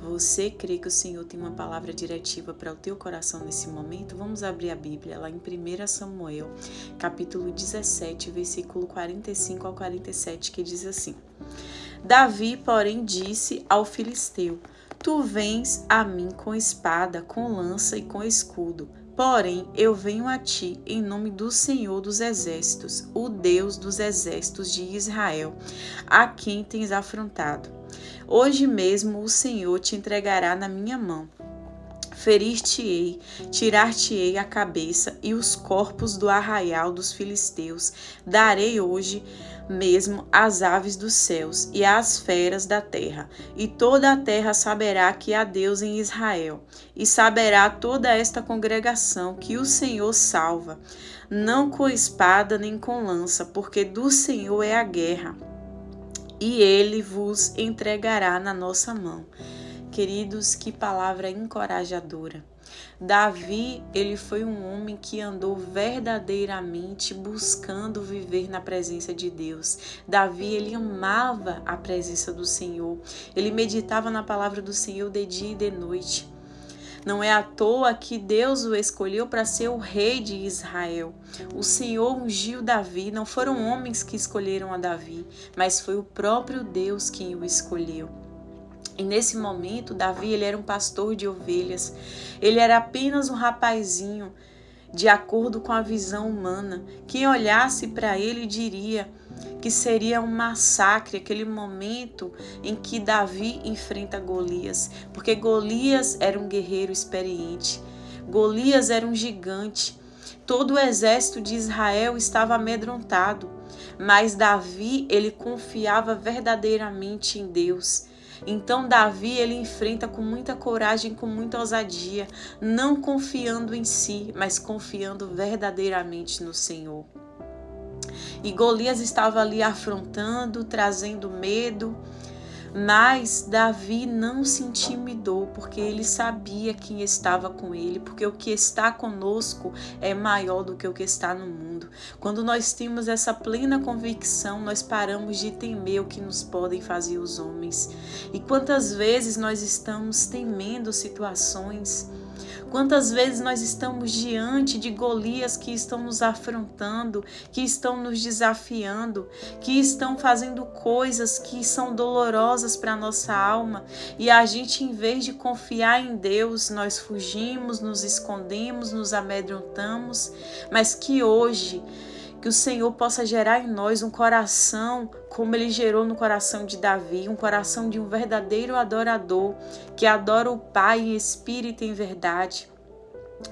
Você crê que o Senhor tem uma palavra diretiva para o teu coração nesse momento? Vamos abrir a Bíblia lá em 1 Samuel, capítulo 17, versículo 45 ao 47, que diz assim: Davi, porém, disse ao filisteu: Tu vens a mim com espada, com lança e com escudo. Porém, eu venho a ti em nome do Senhor dos Exércitos, o Deus dos exércitos de Israel, a quem tens afrontado. Hoje mesmo o Senhor te entregará na minha mão. Ferir-te-ei, tirar-te-ei a cabeça e os corpos do arraial dos filisteus. Darei hoje mesmo às aves dos céus e às feras da terra. E toda a terra saberá que há Deus em Israel. E saberá toda esta congregação que o Senhor salva, não com espada nem com lança, porque do Senhor é a guerra, e ele vos entregará na nossa mão. Queridos, que palavra encorajadora. Davi, ele foi um homem que andou verdadeiramente buscando viver na presença de Deus. Davi, ele amava a presença do Senhor. Ele meditava na palavra do Senhor de dia e de noite. Não é à toa que Deus o escolheu para ser o rei de Israel. O Senhor ungiu Davi, não foram homens que escolheram a Davi, mas foi o próprio Deus quem o escolheu. E nesse momento, Davi, ele era um pastor de ovelhas. Ele era apenas um rapazinho, de acordo com a visão humana. Quem olhasse para ele diria que seria um massacre, aquele momento em que Davi enfrenta Golias, porque Golias era um guerreiro experiente, Golias era um gigante, todo o exército de Israel estava amedrontado, mas Davi, ele confiava verdadeiramente em Deus. Então Davi, ele enfrenta com muita coragem, com muita ousadia, não confiando em si, mas confiando verdadeiramente no Senhor. E Golias estava ali afrontando, trazendo medo, mas Davi não se intimidou, porque ele sabia quem estava com ele, porque o que está conosco é maior do que o que está no mundo. Quando nós temos essa plena convicção, nós paramos de temer o que nos podem fazer os homens. E quantas vezes nós estamos temendo situações? Quantas vezes nós estamos diante de Golias que estão nos afrontando, que estão nos desafiando, que estão fazendo coisas que são dolorosas para a nossa alma, e a gente, em vez de confiar em Deus, nós fugimos, nos escondemos, nos amedrontamos, mas que hoje que o Senhor possa gerar em nós um coração como Ele gerou no coração de Davi, um coração de um verdadeiro adorador, que adora o Pai em espírito e em verdade.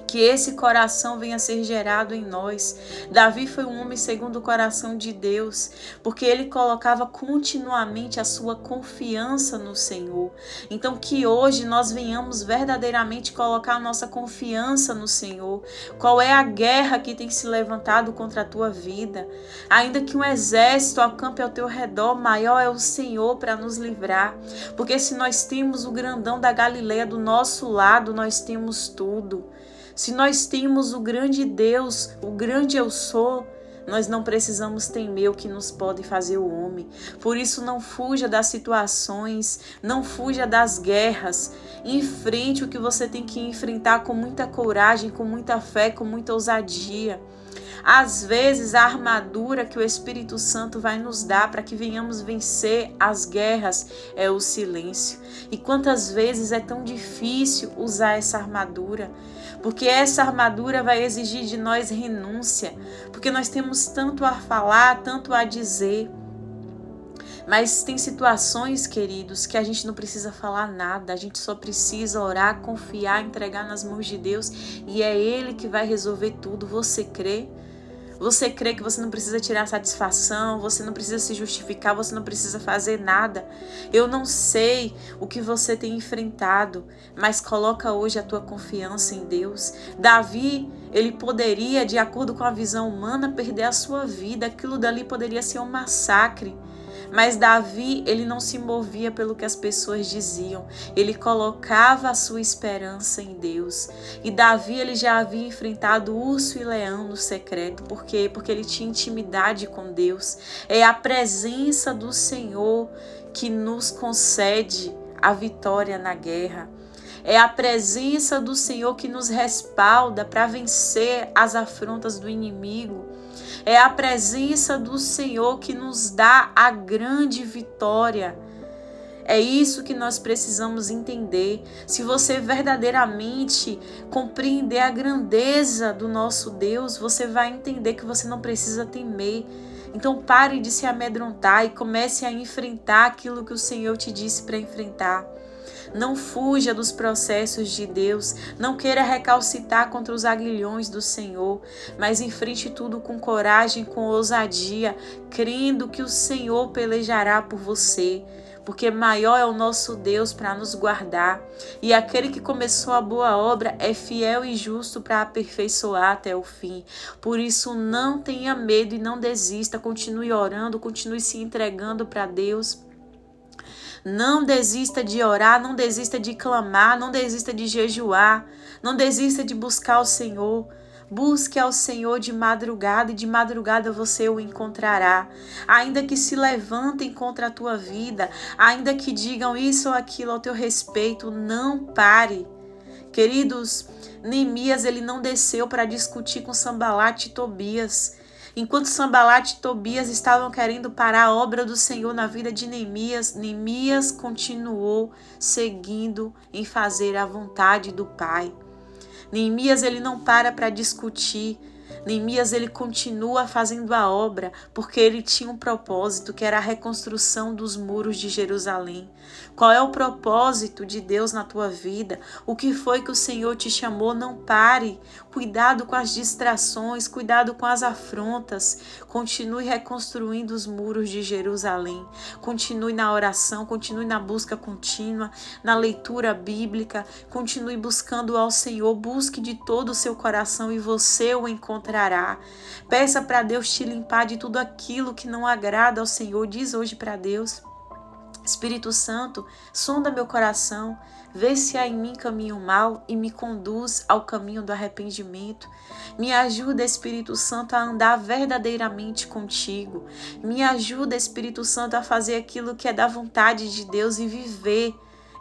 Que esse coração venha a ser gerado em nós. Davi foi um homem segundo o coração de Deus, porque ele colocava continuamente a sua confiança no Senhor. Então que hoje nós venhamos verdadeiramente colocar a nossa confiança no Senhor. Qual é a guerra que tem se levantado contra a tua vida? Ainda que um exército acampe ao teu redor, maior é o Senhor para nos livrar. Porque se nós temos o grandão da Galileia do nosso lado, nós temos tudo. Se nós temos o grande Deus, o grande eu sou, nós não precisamos temer o que nos pode fazer o homem. Por isso não fuja das situações, não fuja das guerras. Enfrente o que você tem que enfrentar com muita coragem, com muita fé, com muita ousadia. Às vezes a armadura que o Espírito Santo vai nos dar para que venhamos vencer as guerras é o silêncio. E quantas vezes é tão difícil usar essa armadura? Porque essa armadura vai exigir de nós renúncia, porque nós temos tanto a falar, tanto a dizer. Mas tem situações, queridos, que a gente não precisa falar nada, a gente só precisa orar, confiar, entregar nas mãos de Deus, e é Ele que vai resolver tudo. Você crê? Você crê que você não precisa tirar satisfação, você não precisa se justificar, você não precisa fazer nada. Eu não sei o que você tem enfrentado, mas coloca hoje a tua confiança em Deus. Davi, ele poderia, de acordo com a visão humana, perder a sua vida. Aquilo dali poderia ser um massacre. Mas Davi, ele não se movia pelo que as pessoas diziam. Ele colocava a sua esperança em Deus. E Davi, ele já havia enfrentado urso e leão no secreto. Por quê? Porque ele tinha intimidade com Deus. É a presença do Senhor que nos concede a vitória na guerra. É a presença do Senhor que nos respalda para vencer as afrontas do inimigo. É a presença do Senhor que nos dá a grande vitória. É isso que nós precisamos entender. Se você verdadeiramente compreender a grandeza do nosso Deus, você vai entender que você não precisa temer. Então pare de se amedrontar e comece a enfrentar aquilo que o Senhor te disse para enfrentar. Não fuja dos processos de Deus, não queira recalcitar contra os aguilhões do Senhor, mas enfrente tudo com coragem, com ousadia, crendo que o Senhor pelejará por você. Porque maior é o nosso Deus para nos guardar. E aquele que começou a boa obra é fiel e justo para aperfeiçoar até o fim. Por isso não tenha medo e não desista. Continue orando, continue se entregando para Deus. Não desista de orar, não desista de clamar, não desista de jejuar, não desista de buscar o Senhor. Busque ao Senhor de madrugada e de madrugada você o encontrará. Ainda que se levantem contra a tua vida, ainda que digam isso ou aquilo ao teu respeito, não pare. Queridos, Neemias ele não desceu para discutir com Sanbalate e Tobias. Enquanto Sanbalate e Tobias estavam querendo parar a obra do Senhor na vida de Neemias, Neemias continuou seguindo em fazer a vontade do Pai. Neemias ele não para discutir. Neemias ele continua fazendo a obra porque ele tinha um propósito que era a reconstrução dos muros de Jerusalém. Qual é o propósito de Deus na tua vida? O que foi que o Senhor te chamou? Não pare. Cuidado com as distrações, cuidado com as afrontas. Continue reconstruindo os muros de Jerusalém. Continue na oração, continue na busca contínua, na leitura bíblica. Continue buscando ao Senhor. Busque de todo o seu coração e você o encontrará. Peça para Deus te limpar de tudo aquilo que não agrada ao Senhor. Diz hoje para Deus: Espírito Santo, sonda meu coração, vê se há em mim caminho mau e me conduz ao caminho do arrependimento. Me ajuda, Espírito Santo, a andar verdadeiramente contigo. Me ajuda, Espírito Santo, a fazer aquilo que é da vontade de Deus e viver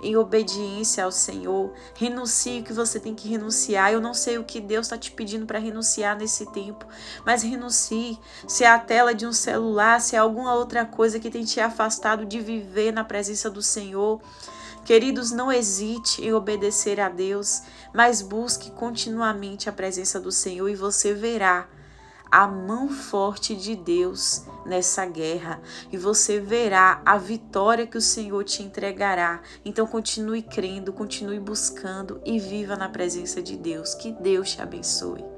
em obediência ao Senhor. Renuncie o que você tem que renunciar. Eu não sei o que Deus está te pedindo para renunciar nesse tempo, mas renuncie. Se é a tela de um celular, se é alguma outra coisa que tem te afastado de viver na presença do Senhor. Queridos, não hesite em obedecer a Deus, mas busque continuamente a presença do Senhor e você verá a mão forte de Deus nessa guerra e você verá a vitória que o Senhor te entregará. Então continue crendo, continue buscando e viva na presença de Deus. Que Deus te abençoe.